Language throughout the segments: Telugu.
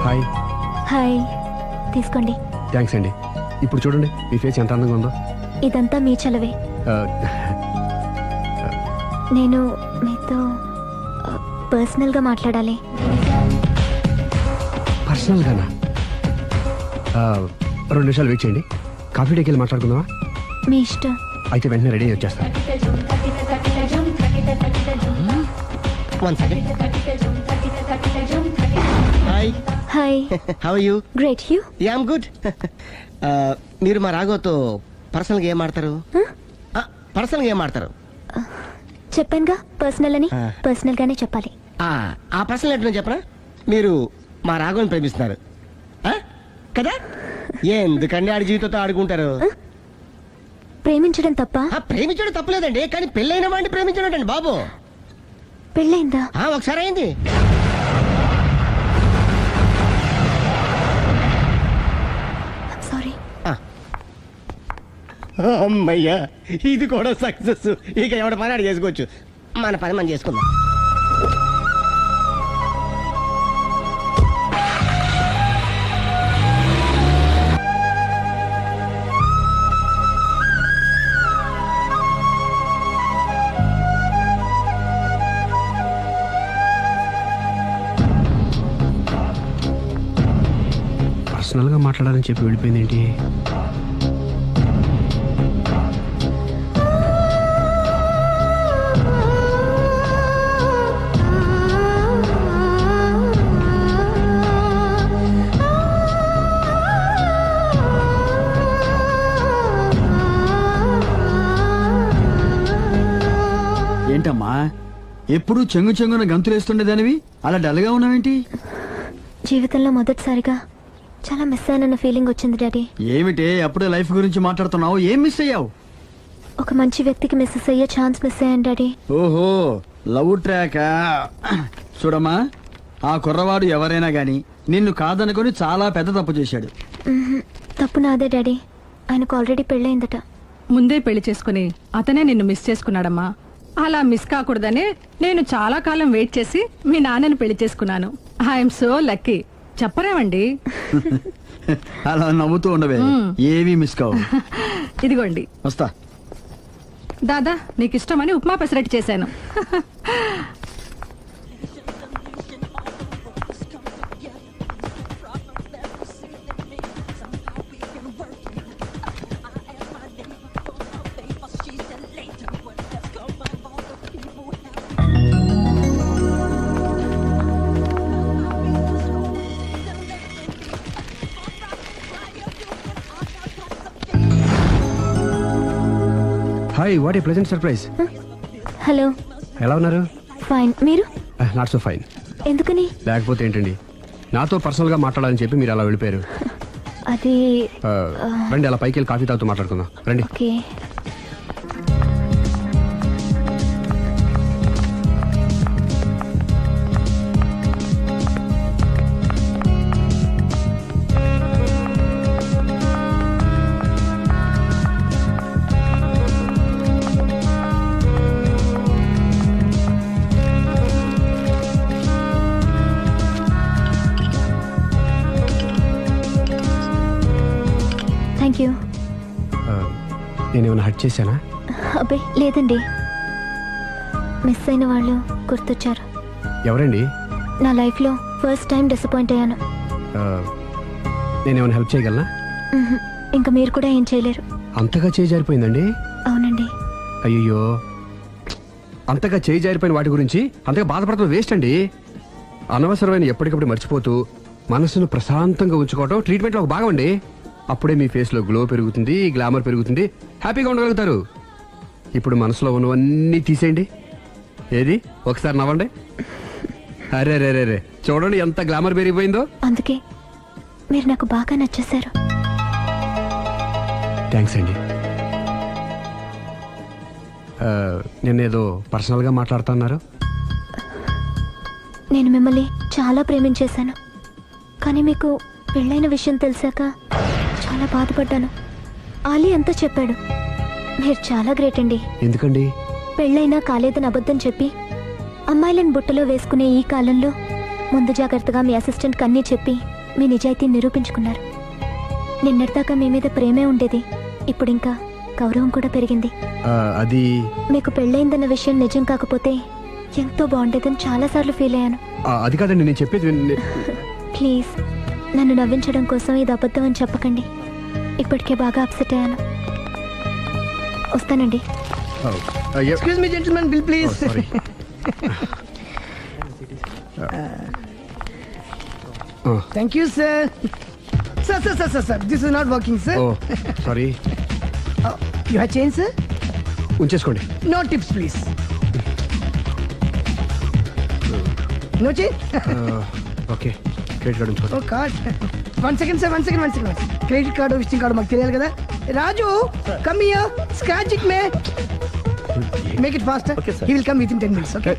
హాయ్. హాయ్, తీసుకోండి. థ్యాంక్స్ అండి. ఇప్పుడు చూడండి మీ ఫేస్ ఎంత అందంగా ఉందో. ఇదంతా మీ చలవే. నేను మీతో పర్సనల్గా మాట్లాడాలి. పర్సనల్గానా? 2 నిమిషాలు వెయిట్ చేయండి. కాఫీ డేకి వెళ్ళి మాట్లాడుకుందామా? మీ ఇష్టం. అయితే వెంటనే రెడీ వచ్చేస్తాను. Hi. Hi. How are you? Great. You? Yeah I'm good. మీరు మా రాఘవతో పర్సనల్గా ఏం ఆడతారు? పర్సనల్గా ఏం ఆడతారు? చెప్పానుగా పర్సనల్ అని. పర్సనల్ గానే చెప్పాలి. ఆ పర్సనల్ ఏంటో చెప్పరా? మీరు మా రాఘవని ప్రేమిస్తున్నారు కదా? ఎందుకండి ఆడి జీవితంతో ఆడుకుంటారు? ప్రేమించడం తప్ప? ప్రేమించడం తప్పలేదండి, కానీ పెళ్ళైన వాడిని ప్రేమించడం అండి బాబు. పెళ్ళైందా? ఒకసారి అయింది. సారీ. అమ్మయ్యా, ఇది కూడా సక్సెస్. ఇక ఎవడ పని ఆడు చేసుకోవచ్చు. మన పని మనం చేసుకుందాం. పర్సనల్గా మాట్లాడాలని చెప్పి వెళ్ళిపోయింది ఏంటి? ఏంటమ్మా ఎప్పుడు చెంగు చెంగున గంతులేస్తుండేదానివి అలా డల్గా ఉన్నావేంటి? జీవితంలో మొదటిసారిగా చాలా మిస్ అయినన్న ఫీలింగ్ వచ్చింది డాడీ. ఏమిటే అప్పుడే లైఫ్ గురించి మాట్లాడుతున్నావు? ఏం మిస్ అయ్యావు? ఒక మంచి వ్యక్తికి మిస్ అయ్యే ఛాన్స్ మిస్ అయ్యాను డాడీ. ఓహో, లవ్ ట్రాక్. చూడమ్మా, ఆ కుర్రవాడు ఎవరైనా గాని నిన్ను కాదనుకొని చాలా పెద్ద తప్పు చేశాడు. తప్పు నాదే డాడీ. ఆయనకు ఆల్రెడీ పెళ్ళయిందట. ముందే పెళ్లి చేసుకుని అతనే నిన్ను మిస్ చేసుకున్నాడమ్మా. అలా మిస్ కాకూడదనే నేను చాలా కాలం వెయిట్ చేసి మీ నాన్నని పెళ్లి చేసుకున్నాను. I'm so lucky. చెప్పరేమండి? అలా నవ్వుతూ ఉండవే, ఏవి మిస్ కావు. ఇదిగోండి. వస్తా. దాదా, నీకు ఇష్టమని ఉప్మా పెసరట్టు చేశాను. Hi, what a pleasant surprise. Hello. ఎలా ఉన్నారు? ఫైన్. మీరు? Not so fine. ఎందుకని? లేకపోతే ఏంటండి, నాతో పర్సనల్గా మాట్లాడాలని చెప్పి మీరు అలా వెళ్ళిపోయారు. అది రండి, అలా పైకి వెళ్ళి కాఫీ తాగుతూ మాట్లాడుకుందాం. రండి. ఓకే. Thank you. నేనేమైనా హర్ట్ చేశానా? అబ్బే లేదండి. మిస్ అయిన వాళ్ళు గుర్తొచ్చారు. ఎవరండి? నా లైఫ్లో ఫస్ట్ టైం డిసప్పాయింట్ అయ్యాను. నేనేమైనా హెల్ప్ చేయగలనా? ఇంకా మీరు కూడా ఏం చేయలేరు. అంతగా చేయి జారిపోయిందండి? అవునండి. అయ్యో, అంతగా చేయి జారిపోయిన వాటి గురించి అంతగా బాధపడటం వేస్ట్ అండి. అనవసరమైన ఎప్పటికప్పుడు మర్చిపోతూ మనసును ప్రశాంతంగా ఉంచుకోవడం ట్రీట్మెంట్లో ఒక భాగం అండి. అప్పుడే మీ ఫేస్లో గ్లో పెరుగుతుంది, గ్లామర్ పెరుగుతుంది, హ్యాపీగా ఉండగలుగుతారు. ఇప్పుడు మనసులో ఉన్నవన్నీ తీసేయండి. ఏది, ఒకసారి నవ్వండి. అరే రే రే రే, చూడండి ఎంత గ్లామర్ పెరిగిపోయిందో. అందుకే మీరు నాకు బాగా నచ్చేశారు. థ్యాంక్స్ అండి. నేనేదో పర్సనల్గా మాట్లాడుతున్నారు. నేను మిమ్మల్ని చాలా ప్రేమించేశాను. కానీ మీకు పెళ్ళైన విషయం తెలిసాక చాలా బాధపడ్డాను. ఆలీ అంతా చెప్పాడు. మీరు చాలా గ్రేట్ అండి. ఎందుకండి? పెళ్ళైనా కాలేదని అబద్ధం చెప్పి అమ్మాయిలను బుట్టలో వేసుకునే ఈ కాలంలో ముందు జాగ్రత్తగా మీ అసిస్టెంట్కి అన్నీ చెప్పి మీ నిజాయితీని నిరూపించుకున్నారు. నిన్నటిదాకా మీ మీద ప్రేమే ఉండేది, ఇప్పుడు ఇంకా గౌరవం కూడా పెరిగింది. అది మీకు పెళ్ళైందన్న విషయం నిజం కాకపోతే ఎంతో బాగుండేదని చాలాసార్లు ఫీల్ అయ్యాను. అది కాదండి నేను చెప్పేది ప్లీజ్ నన్ను నవ్వించడం కోసం ఇది అబద్ధం అని చెప్పకండి. ఇప్పటికే బాగా అప్సెట్ అయ్యాను. వస్తానండి. Excuse me gentlemen, bill please. Sorry. Thank you sir. Sir sir sir sir sir this is not working sir. Oh sorry. You have change sir? ఉంచేసుకోండి. No tips please. No change. Okay credit card ఉంచుకోండి. Oh card. 1 second sir, 1 second. Credit card visiting card మాకు తెలియాలి కదా. Raju come here, scratch it may, make it fast. He will come within 10 minutes. Okay.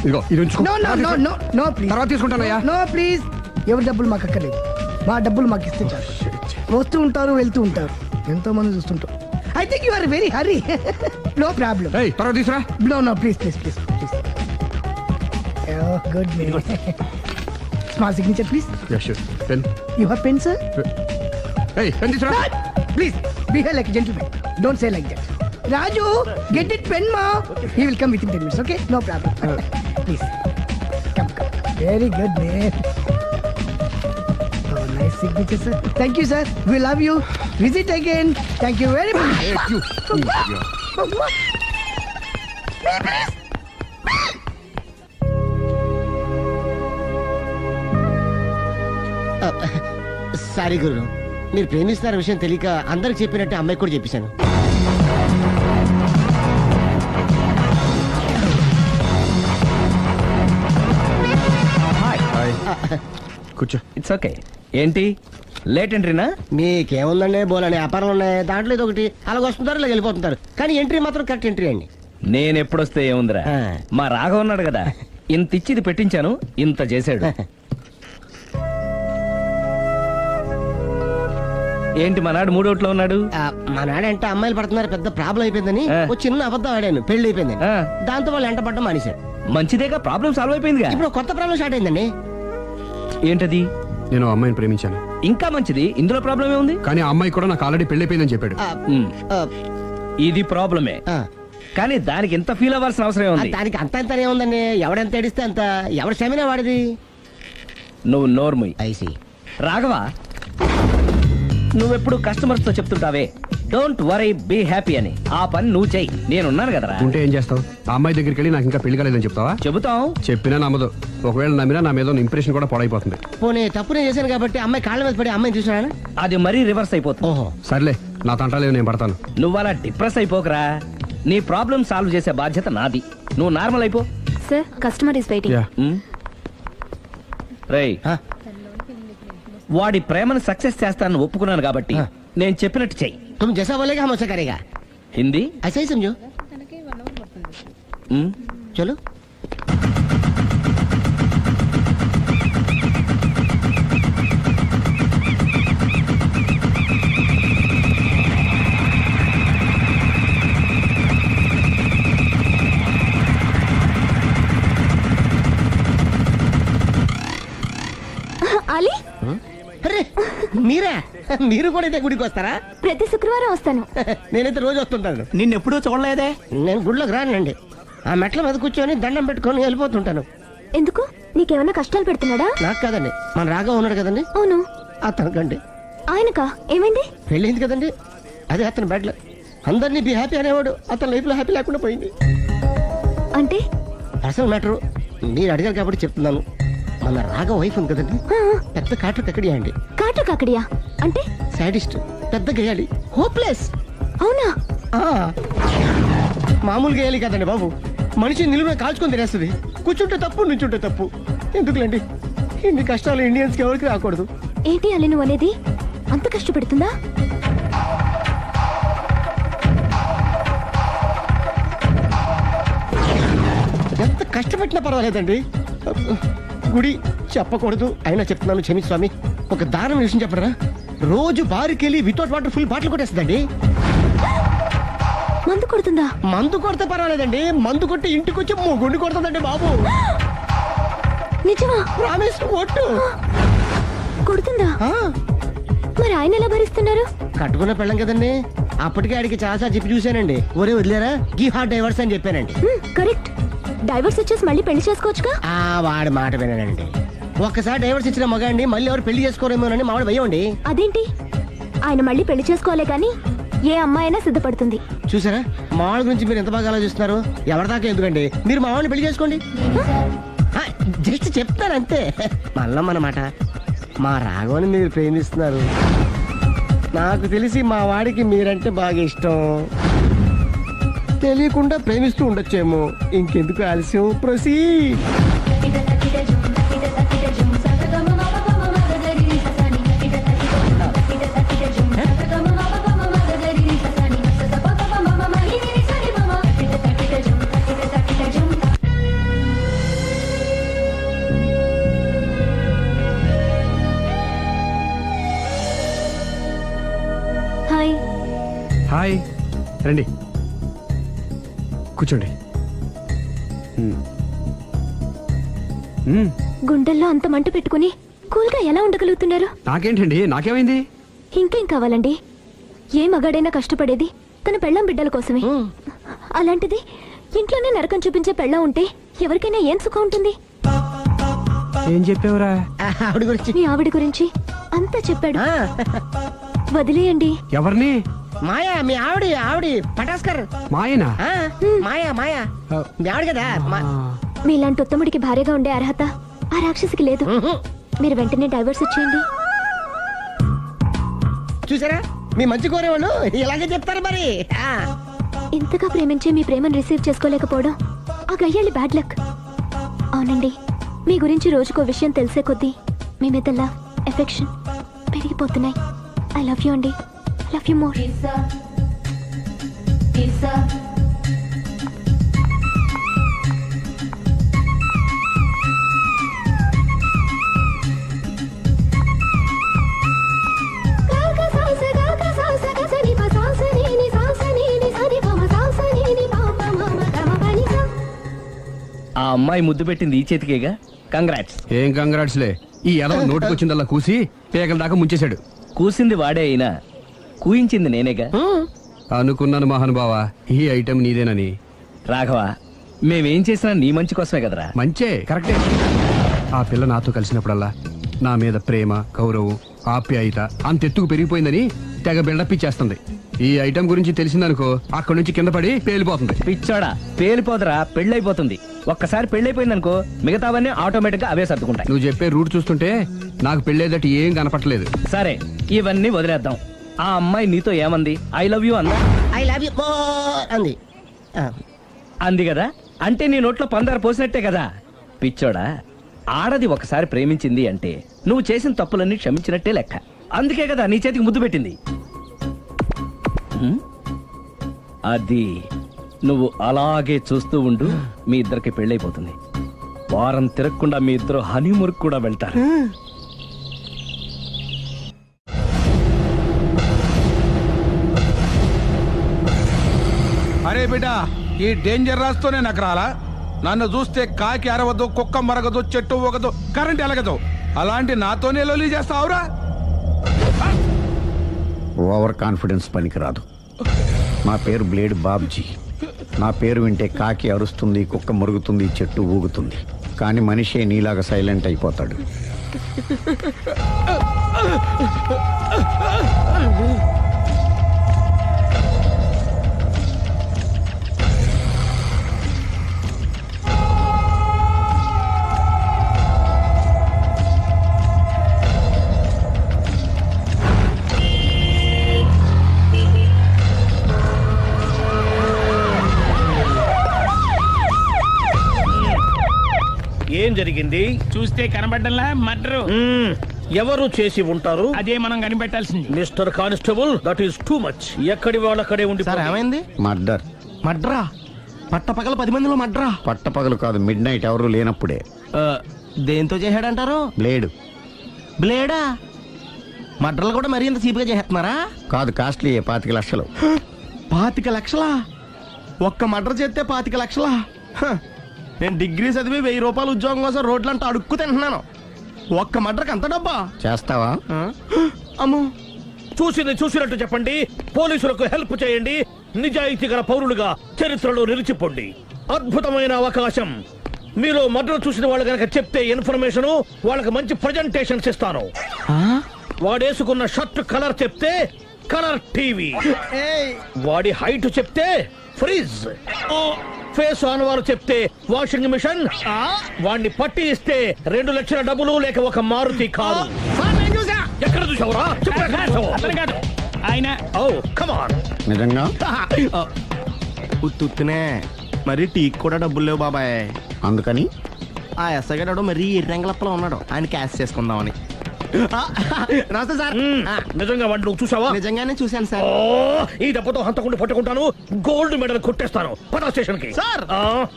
ఇదిగో ఇది ఉంచుకో. No no no no no please. తర్వాత తీసుకుంటానయ్యా. No please. ఎవరి డబ్బులు మాకు అక్కర్లేదు, మా డబ్బులు మాకు ఇస్తే చాలు. వస్తూ ఉంటారు వెళ్తూ ఉంటారు, ఎంతో మంది చూస్తుంటారు. I think you are very hurry. No problem. ఏయ్ తర్వాత తీసురా. No no please please please please. Good may. Small signature please. Yeah sure. Pen. You have pen sir? ఏయ్ పెన్ తీసురా. Please, behave like a gentleman. Don't say like that. Raju, get it pen, ma. He will come within 10 minutes, okay? No problem. Please. Come. Very good, man. Oh, nice signature, sir. Thank you, sir. We love you. Visit again. Thank you very much. Hey, you. Sorry గురు, మీరు ప్రేమిస్తున్న విషయం తెలియక అందరికి చెప్పినట్టు అమ్మాయి కూడా చెప్పేశాను. కూర్చో. It's okay. ఏంటి లేట్ ఎంట్రీనా? మీకేముందండి, బోలని వ్యాపారం ఉన్నాయి, దాంట్లో ఇది ఒకటి అలాగ వస్తుంటారు ఇలా వెళ్ళిపోతుంటారు, కానీ ఎంట్రీ మాత్రం కరెక్ట్ ఎంట్రీ అండి. నేను ఎప్పుడొస్తే ఏముందిరా, ఆ. మా రాఘవ ఉన్నాడు కదా, ఇంత ఇచ్చిది పెట్టించాను, ఇంత చేశాడు. ఏంటి మనాడు మూడోట్లో ఉన్నాడు? మా నాడంటే అమ్మాయిలు పడుతున్నారు, పెద్ద ప్రాబ్లం అయిపోయిందని ఆ. ఒక చిన్న అబద్ధం ఆడాను, పెళ్లి అయిపోయింది. ఆ. దాంతో వాళ్ళు ఎంట పడ్డం మానేశారు. మంచిదేగా, ప్రాబ్లం సాల్వ్ అయిపోయిందిగా. ఇప్పుడు కొత్త ప్రాబ్లం స్టార్ట్ అయిందండి. ఏంటది? నేను ఆ అమ్మాయిని ప్రేమించాను, ఇంకా మంచిది, ఇందులో ప్రాబ్లం ఏముంది? కానీ ఆ అమ్మాయి కూడా నాకు ఆల్రెడీ పెళ్ళైపోయిందని చెప్పాడు. ఆ, ఉమ్, ఆ, ఇది ప్రాబ్లమే, ఆ. కానీ దానికి ఎంత ఫీల్ అవ్వాల్సిన అవసరం ఉంది? దానికి అంత అంత ఏముందండి, ఎవడెంత ఏడిస్తే అంత, ఎవరి క్షమినా వాడిది. నువ్వు నోర్ముయ్. ఐసి రాఘవ, నువ్వెప్పుడు కస్టమర్స్ తో చెప్తుంటావే డోంట్ వరీ బీ హ్యాపీ అని, ఆ పని నువ్వు చెయ్యి, నేనున్నాను కదరా. ఉంటే ఏం చేస్తావు? ఆ అమ్మాయి దగ్గరికి వెళ్ళి నాకు ఇంకా పెళ్లి కాలేదని చెప్తావా? చెబుతాం. చెప్పినా నమ్మదు. ఒకవేళ నమ్మినా నా మీద ఇంప్రెషన్ కూడా పాడైపోతుంది. పోనీ తప్పునే చేశాను కాబట్టి అమ్మాయి కాళ్ళ మీద పడి అమ్మాయిని చూసినా. అది మరీ రివర్స్ అయిపోతుంది. ఓహో, సర్లే నా తంటాలేవు, నేను పడతాను. నువ్వు అలా డిప్రెస్ అయిపోకరా, నీ ప్రాబ్లం సాల్వ్ చేసే బాధ్యత నాది, నువ్వు నార్మల్ అయిపో. Sir customer is waiting. Yeah రేయ్, వాడి ప్రేమను సక్సెస్ చేస్తానని ఒప్పుకున్నాను కాబట్టి నేను చెప్పినట్టు చెయ్యి. तुम जैसा बोलेगा हम वैसा करेगा. హిందీ ऐसा ही समझो. चलो. అలీ, అరే మీరా, మీరు కూడా అయితే గుడికి వస్తారా? ప్రతి శుక్రవారం వస్తాను. నేనైతే రోజు వస్తుంటాను. నిన్నెప్పుడూ చూడలేదే. నేను గుడిలోకి రానండి, ఆ మెట్ల మీద కూర్చొని దండం పెట్టుకొని వెళ్ళిపోతుంటాను. ఎందుకు? నీకేమన్నా కష్టాలు పెడుతున్నాడా? నాకు కాదండి, మన రాఘవ ఉన్నాడు కదండి, అవును. అతనికండి. ఆయనకా? ఏమైంది? పెళ్ళైంది కదండి, అదే అతని బెడ్లో అందరినీ బి హ్యాపీ అనేవాడు, అతని లైఫ్ లో హ్యాపీ లేకుండా పోయింది. అంటే అసలు మ్యాటర్ మీరు అడిగారు కాబట్టి చెప్తున్నాను. మన రాఘవ వైఫ్ ఉంది కదండి, పెద్ద కాటు కక్కడియా అండి. కాటు కాకడియా అంటే? సాడిస్ట్, పెద్ద గేయాలి, హోప్లెస్. అవునా? మామూలు గేయాలి కదండి బాబు, మనిషి నిలువున కాల్చుకొని తినేస్తుంది. కూర్చుంటే తప్పు, నుంచుంటే తప్పు. ఎందుకులేండి, ఇన్ని కష్టాలు ఇండియన్స్ కి ఎవరికి రాకూడదు. ఏంటి అలీ నువ్వు అనేది? అంత కష్టపెడుతుందా? ఎంత కష్టపెట్టినా పర్వాలేదండి. గుడి చెప్పకూడదు అయినా చెప్తున్నాను, క్షమించు స్వామి. ఒక దారుణ విషయం చెప్పడరా, రోజు బారుకెళ్ళి వితౌట్ వాటర్ ఫుల్ బాటిల్ కొట్టేస్తుందండి. మందు కొడుతుందా? మందు కొడితే పర్వాలేదండి, మందు కొట్టి ఇంటికి వచ్చి మొగుండి కొడుతుందండి బాబు. నిజమా? ప్రామిస్ ఒట్టు. కొడుతుందా? ఆ, మరి ఆయన ఎలా భరిస్తున్నారు? కట్టుకున్న పెళ్ళం కదండి. అప్పటికే ఆడికి చాలా చెప్పి చూశానండి. ఒరే వదిలేరా గీ హార్ట్ డైవర్స్ అని చెప్పానండి. కరెక్ట్. డైవర్స్ వచ్చేసి మళ్ళీ పెళ్లి చేసుకోవచ్చుగా. ఆ వాడి మాట వినండి. ఒక్కసారి డైవర్స్ ఇచ్చిన మగాండి మళ్ళీ ఎవరు పెళ్లి చేసుకోరేమోనని మావాడు భయండి. అదేంటి? ఆయన మళ్ళీ పెళ్లి చేసుకోవాలే గాని ఏ అమ్మాయినా సిద్ధపడుతుంది. చూసారా మావాడి గురించి మీరు ఎంత బాగా ఆలోచిస్తున్నారు. ఎవరిదాకా ఎందుకండి, మీరు మావాడిని పెళ్లి చేసుకోండి. జస్ట్ చెప్తాను అంతే. మళ్ళా మన మాట. మా రాఘవని మీరు ప్రేమిస్తున్నారు. నాకు తెలిసి మా వాడికి మీరంటే బాగా ఇష్టం. తెలియకుండా ప్రేమిస్తూ ఉండొచ్చేమో. ఇంకెందుకు ఆలస్యం, ప్రొసీ. హాయ్. హాయ్, రండి కూర్చోండి. గుండెల్లో అంత మంట పెట్టుకుని కూల్గా ఎలా ఉండగలుగుతున్నారు? నాకేంటండి, నాకేమైంది? ఇంకేం కావాలండి? ఏ మగాడైనా కష్టపడేది తన పెళ్ళాం బిడ్డల కోసమే. అలాంటిది ఇంట్లోనే నరకం చూపించే పెళ్ళాం ఉంటే ఎవరికైనా ఏం సుఖం ఉంటుంది? ఏం చెప్పావురా? ఆవిడ గురించి మీ ఆవిడ గురించి అంతా చెప్పాడు. వదిలేయండి. ఎవరిని? మాయా, మీ ఆవిడ పటాస్కర్. మాయనా? ఆ, మాయా మీ ఆవిడ కదా. మీలాంటి ఉత్తముడికి భార్యగా ఉండే అర్హత ఆ రాక్షసికి లేదు. మీరు వెంటనే డైవర్స్ ఇచ్చేయండి. చూసారా మీ మంచి కోరేవాళ్ళు ఇలాగే చెప్తారు మరి. ఇంతగా ప్రేమించే మీ ప్రేమను రిసీవ్ చేసుకోలేకపోవడం ఆ గయ్యాళి బ్యాడ్ లక్. అవునండి, మీ గురించి రోజుకో విషయం తెలిసే కొద్దీ మీ మీద లవ్, ఎఫెక్షన్ పెరిగిపోతున్నాయి. ఐ లవ్ యూ అండి. I love you more. ఆ అమ్మాయి ముద్దు పెట్టింది ఈ చేతికేగా. కంగ్రాట్స్. ఏం కంగ్రాట్స్లే. ఈ ఎదవ నోటికొచ్చిందల్లా కూసి పేకల దాకా ముంచేశాడు. కూసింది వాడే అయినా కూయించింది నేనేగా. అనుకున్నాను మహానుభావా, ఈ ఐటెం నీదేనని. రాఘవ, మేమేం చేసినా నీ మంచి కోసమే కదరా. మంచే, కరెక్టే. ఆ పిల్ల నాతో కలిసినప్పుడల్లా నా మీద ప్రేమ, గౌరవం, ఆప్యాయత అంతెత్తుకు పెరిగిపోయిందని తెగ బిల్డప్ ఇచ్చేస్తుంది. ఈ ఐటెం గురించి తెలిసిందనుకో అక్కడి నుంచి కింద పడి పేలిపోతుంది. పిచ్చోడా, పేలిపోదరా, పెళ్ళైపోతుంది. ఒక్కసారి పెళ్ళైపోయిందనుకో మిగతావన్నీ ఆటోమేటిక్ గా అవే సర్దుకుంటాయి. నువ్వు చెప్పే రూట్ చూస్తుంటే నాకు పెళ్ళేదట ఏం కనపట్లేదు. సరే, ఇవన్నీ వదిలేద్దాం. ఆ అమ్మాయి నీతో ఏమంది? ఐ లవ్ యూ అందా? ఐ లవ్ యూ అంది. అంది కదా, అంటే నీ నోట్లో పందారు పోసినట్టే కదా. పిచ్చోడా, ఆడది ఒకసారి ప్రేమించింది అంటే నువ్వు చేసిన తప్పులన్నీ క్షమించినట్టే లెక్క. అందుకే కదా నీ చేతికి ముద్దు పెట్టింది. అది నువ్వు అలాగే చూస్తూ ఉండు, మీ ఇద్దరికి పెళ్ళైపోతుంది. వారం తిరగకుండా మీ ఇద్దరు హనీమూర్కి కూడా వెళ్తారు. అరే బిడ్డ, ఈ డేంజర్ రాస్తూనే నాకు రాలా. నన్ను చూస్తే కాకి అరవదు, కుక్క మరగదు, చెట్టు ఊగదు, కరెంట్ ఎలగదు. అలాంటి నాతోనే లొలి చేస్తావురా? ఓవర్ కాన్ఫిడెన్స్ పనికిరాదు. నా పేరు బ్లేడ్ బాబ్జీ. నా పేరు వింటే కాకి అరుస్తుంది, కుక్క మురుగుతుంది, చెట్టు ఊగుతుంది. కానీ మనిషే నీలాగా సైలెంట్ అయిపోతాడు. ఏం జరిగింది? చూస్తే కనబడ్డంలా మర్డరు. ఎవరు చేసి ఉంటారు? అదే మనం కనిపెట్టాల్సింది. Mister constable, that is too much. ఎక్కడి వాళ్ళక్కడే ఉండి. సార్ ఏమైంది? మర్డర్. మడ్రా? పట్టపగల 10 మందిలో మడ్రా? పట్టపగలు కాదు, మిడ్ నైట్ ఎవరు లేనప్పుడే. దేంతో చేశాడంటారు? బ్లేడ్. బ్లేడా? మడ్రలు కూడా మరీ ఇంత చీప్గా చేస్తున్నారా? కాదు, కాస్ట్లీ 25 లక్షలు. 25 లక్షలా? ఒక్క మడ్ర చేస్తే 25 లక్షలా? నేను డిగ్రీ చదివి 1000 రూపాయలు ఉద్యోగం కోసం రోడ్లంతా అడుక్కు తింటున్నాను. ఒక్క మడ్రకు అంత డబ్బా? చేస్తావా? అమ్మో, చూసినట్టు చెప్పండి, పోలీసులకు హెల్ప్ చేయండి, నిజాయితీ గల పౌరులుగా చరిత్రలో నిలిచిపోండి. అద్భుతమైన అవకాశం. మీలో మర్డర్ చూసిన వాళ్ళు కనుక చెప్తే ఇన్ఫర్మేషన్, వాళ్ళకి మంచి ప్రజెంటేషన్స్ ఇస్తాను. వాడేసుకున్న షర్ట్ కలర్ చెప్తే కలర్ టీవీ, వాడి హైట్ చెప్తే ఫ్రిజ్, ఫేస్ ఆన్ వారు చెప్తే వాషింగ్ మిషన్, వాడిని పట్టి ఇస్తే 2 లక్షల డబ్బులు లేక ఒక మారుతి కారు. ఎక్కడ చూసావురా? అతను కాదు ఆయన. Oh come on. నిజంగా? ఉత్తునే మరి టీకి కూడా డబ్బులు లేవు బాబాయ్. అందుకని ఆ ఎస్ఐ గారు మరీ ఎర్రంగలప్పలో ఉన్నాడు, ఆయన క్యాష్ చేసుకుందామని. నమస్తే సార్. నిజంగా వాడిని నువ్వు చూసావా? నిజంగానే చూశాను సార్. ఈ దెబ్బతో హంతకుండా పట్టుకుంటాను, గోల్డ్ మెడల్ కొట్టేస్తాను. పటా స్టేషన్ కి. సార్,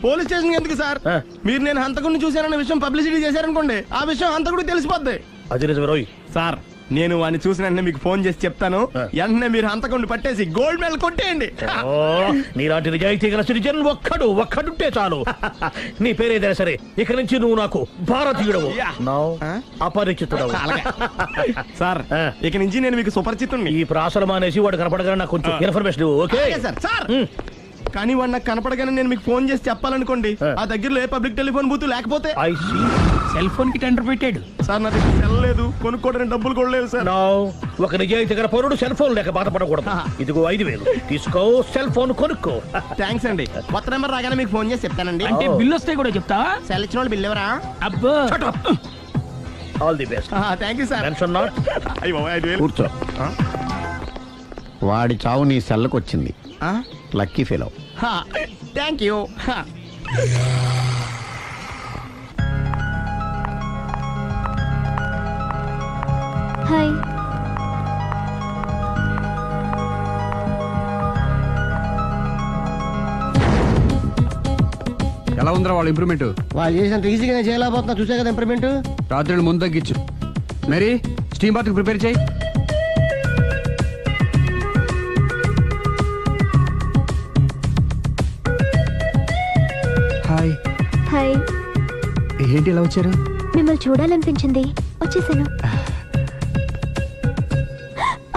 పోలీస్ స్టేషన్ ఎందుకు సార్? మీరు నేను హంతకుడిని చూశానన్న విషయం పబ్లిసిటీ చేశారనుకోండి, ఆ విషయం హంతకుడికి తెలిసిపోద్ది. అది నిజమే రోయ్. సార్, నేను వాడిని చూసిన వెంటనే మీకు ఫోన్ చేసి చెప్తాను. వెంటనే మీరు హంతకుడిని పట్టేసి గోల్డ్ మెడల్ కొట్టేయండి. నీలాంటి నిజాయితీ గల సిటిజన్ ఒక్కడుంటే చాలు. నీ పేరేదైనా సరే, ఇక నుంచి నువ్వు నాకు భారతీయుడవు, అపరిచితుడవు. సార్, ఇక నుంచి నేను మీకు సుపరిచితుడిని. ఈ ప్రాసలం అనేసి వాడు కనపడగానే నాకు కొంచెం ఇన్ఫర్మేషన్ ఇవ్వు, ఓకే? సార్ సార్, కానీ వాడు నాకు కనపడగానే నేను మీకు ఫోన్ చేసి చెప్పాలనుకోండి, ఆ దగ్గరలో ఏ పబ్లిక్ టెలిఫోన్ బూత్ లేకపోతే. సెల్ ఫోన్ కి టెండర్ పెట్టాడు. సార్, నా దగ్గర సెల్ లేదు, కొనుక్కోవడానికి డబ్బులు కూడా లేదు సార్. ఒక నిజాయితీ గల పౌరుడు సెల్ ఫోన్ లేక బాధపడకూడదు. ఇదిగో 5000 తీసుకో, సెల్ ఫోన్ కొనుక్కో. థ్యాంక్స్ అండి. కొత్త నెంబర్ రాగానే మీకు ఫోన్ చేసి చెప్తానండి. అంటే బిల్లు వస్తే కూడా చెప్తావా? సెల్ ఇచ్చిన వాళ్ళు బిల్ ఎవరా? అబ్బో, all the best. Thank you sir. Tension not. కూర్చో. వాడి చావు నీ సెల్లకు వచ్చింది. Lucky fellow. Thank you. Hi. ఎలా ఉందిరా వాళ్ళ ఇంప్రూవ్మెంట్? వాళ్ళు చేసినంత ఈజీగా చేయలేకపోతున్నా, చూసే కదా ఇంప్రూవ్మెంట్. రాత్రి ముందు తగ్గించు. మరి స్టీమ్ బాత్ ప్రిపేర్ చేయి. హాయ్. హాయ్. ఏంటి ఇలా వచ్చారు? మిమ్మల్ని చూడాలనిపించింది, వచ్చేసాను.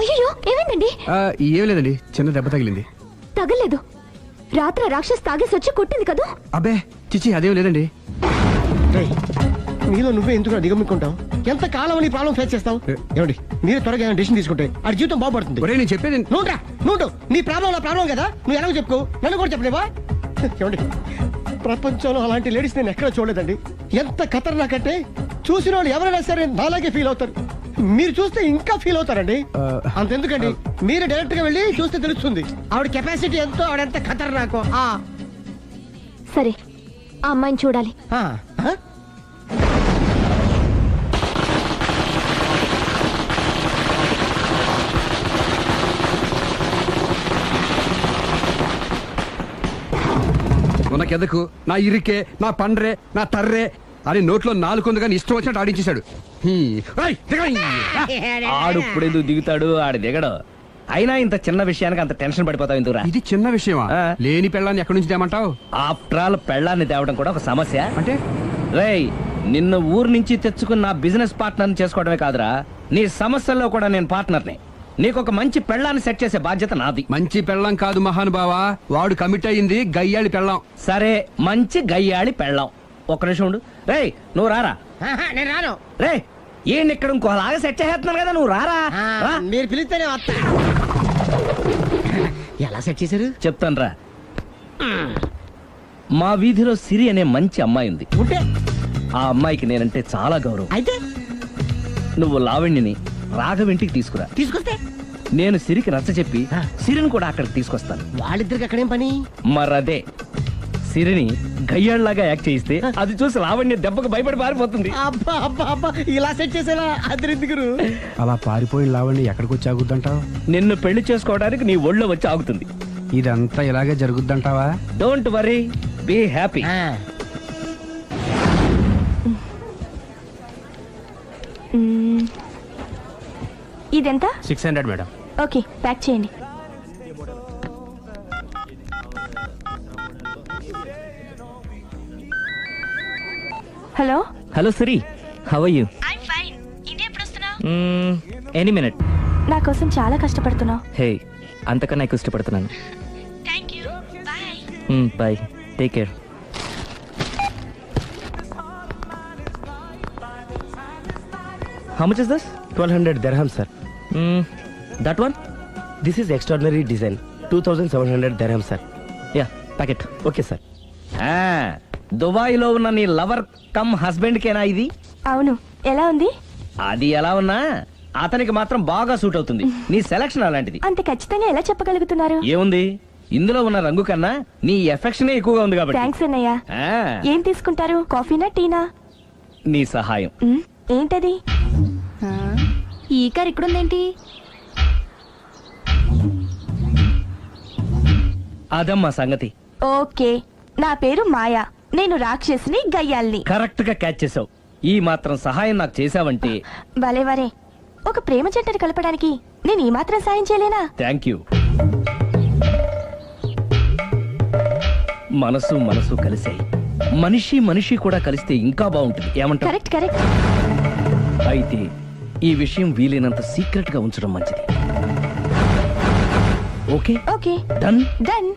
అయ్యో, ఏమైందండి? ఏం లేదండి, చిన్న దెబ్బ తగిలింది. తగలేదు. రాత్రి రాక్షస్ తాగేసి వచ్చి కొట్టింది కదా? అబ్బే చిచి, అదేం లేదండి. నీలో నువ్వే ఎందుకు దిగమ్ముకుంటావు? ఎంత కాలం నీ ప్రాబ్లం ఫేస్ చేస్తావు? ఏమండి, మీరే త్వరగా డిసిషన్ తీసుకుంటే ఆ జీవితం బాగుపడుతుంది. ఒరేయ్, నేను చెప్పేది నువ్వు నీ ప్రాబ్లం నా ప్రాబ్లం కదా, నువ్వు ఎలాగో చెప్పుకో, నన్ను కూడా చెప్పలేవా? ఏమండి, ప్రపంచంలో అలాంటి లేడీస్ నేను ఎక్కడ చూడలేదండి. ఎంత ఖతర్నాకంటే చూసిన వాళ్ళు ఎవరైనా సరే నాలాగే ఫీల్ అవుతారు. మీరు చూస్తే ఇంకా ఫీల్ అవుతారండి. అంతెందుకండి, మీరు డైరెక్ట్ గా వెళ్ళి చూస్తే తెలుస్తుంది ఆవిడ కెపాసిటీ ఎంతో, ఆవిడెంత ఖతర్నాకో. సరే, ఆ అమ్మాయిని చూడాలి. ఉనకెదకు, నా ఇరికే, నా పండ్రే, నా తర్రే అని నోట్లో నాలుగు కానీ ఇష్టం వచ్చినట్టు ఆడించేశాడు. ఆడు ఇప్పుడు ఎందుకు దిగుతాడు? ఆడు దిగడు. అయినా ఇంత చిన్న విషయానికి అంత టెన్షన్ పడిపోతావు ఎందుకురా? ఇది చిన్న విషయమా? లేని పెళ్ళాన్ని ఎక్కడి నుంచి తేమంటావు? ఆఫ్టర్ ఆల్ పెళ్ళాన్ని తేవడం కూడా ఒక సమస్య. అంటే రేయ్, నిన్ను ఊరు నుంచి తెచ్చుకున్న నా బిజినెస్ పార్ట్నర్ని చేసుకోవడమే కాదురా, నీ సమస్యల్లో కూడా నేను పార్ట్నర్ని. నీకు ఒక మంచి పెళ్ళాన్ని సెట్ చేసే బాధ్యత నాది. మంచి పెళ్ళం కాదు మహానుభావా, వాడు కమిట్ అయ్యింది గయ్యాళి పెళ్ళం. సరే, మంచి గయ్యాళి పెళ్ళాం. ఒక్క నిమిషం ఉండు. రేయ్, నువ్వు రారా. నేను రాను. రే, ఏంటి ఇక్కడ ఇంకోలాగా సెట్ చేస్తున్నాను కదా, నువ్వు రారా. మీరు పిలిస్తేనే వస్తా. ఎలా సెట్ చేశారు చెప్తాను రా. మా వీధిలో సిరి అనే మంచి అమ్మాయి ఉంది. ఉంటే ఆ అమ్మాయికి నేనంటే చాలా గౌరవం. అయితే నువ్వు లావణ్యని రాఘవింటికి తీసుకురా. తీసుకొస్తే నేను సిరికి నచ్చ చెప్పి సిరిని కూడా అక్కడికి తీసుకొస్తాను. వాళ్ళిద్దరికి అక్కడేం పని? మరదే, సిరిని గయ్యాళ్ళలాగా యాక్ట్ చేయిస్తే అది చూసి లావణ్య దెబ్బకు భయపడి పారిపోతుంది. అబ్బా అబ్బా అబ్బా, ఇలా సెట్ చేసేలా అద్దరిద్దరు. అలా పారిపోయిన లావణ్ణి ఎక్కడికి వచ్చి ఆగుద్దంటావు? నిన్ను పెళ్లి చేసుకోవడానికి నీ ఒళ్ళో వచ్చి ఆగుతుంది. ఇదంతా ఇలాగే జరుగుద్దంటావా? Don't worry, be happy. ఇదెంత? 600 మేడం. ఓకే, ప్యాక్ చేయండి. Hello hello Siri, how are you? I'm fine. India ఎప్పుడు వస్తున్నావు? Any minute. నా కోసం చాలా కష్టపడుతున్నావు. హే, అంతకన్నా ఎక్కువ ఇష్టపడుతున్నాను. Thank you. Bye. Bye, take care. How much is this? 1200 dirhams, sir. That one? This is extraordinary design. 2700 dirhams, sir. Yeah, packet. Okay, sir. Dubai లో ఉన్న నీ లవర్ కమ్ హస్బెండ్ కేనా ఇది? అవును. ఎలా ఉంది? అది ఎలా ఉన్నా అతనికి మాత్రం బాగా సూట్ అవుతుంది. నీ సెలక్షన్ అలాంటిది. అంత ఖచ్చితంగా ఎలా చెప్పగలుగుతున్నారు? ఏముంది, ఇందులో ఉన్న రంగు కన్నా నీ ఎఫెక్షనే ఎక్కువగా ఉంది కాబట్టి. థ్యాంక్స్ అన్నయ్య. ఆ, ఏం తీసుకుంటారు? కాఫీనా టీనా? నీ సహాయం. ఏంటది? ఈ కార్ ఇక్కడుందేంటి? అదమ్మా సంగతి. ఓకే, నా పేరు మాయా. నేను రాక్షసిని, గయ్యాల్ని. కరెక్ట్ గా క్యాచ్ చేసావు. ఈ మాత్రం సహాయం నాకు చేసావంటే. భలేవరే, ఒక ప్రేమ జంటను కలపడానికి నేను ఈ మాత్రం సాయం చేయలేనా? Thank you. మనసు మనసు కలిసాయి, మనిషి మనిషి కూడా కలిస్తే ఇంకా బాగుంటుంది. ఏమంటావు? Correct correct. అయితే ఈ విషయం వీలైనంత సీక్రెట్ గా ఉంచడం మంచిది. Okay okay done. డన్.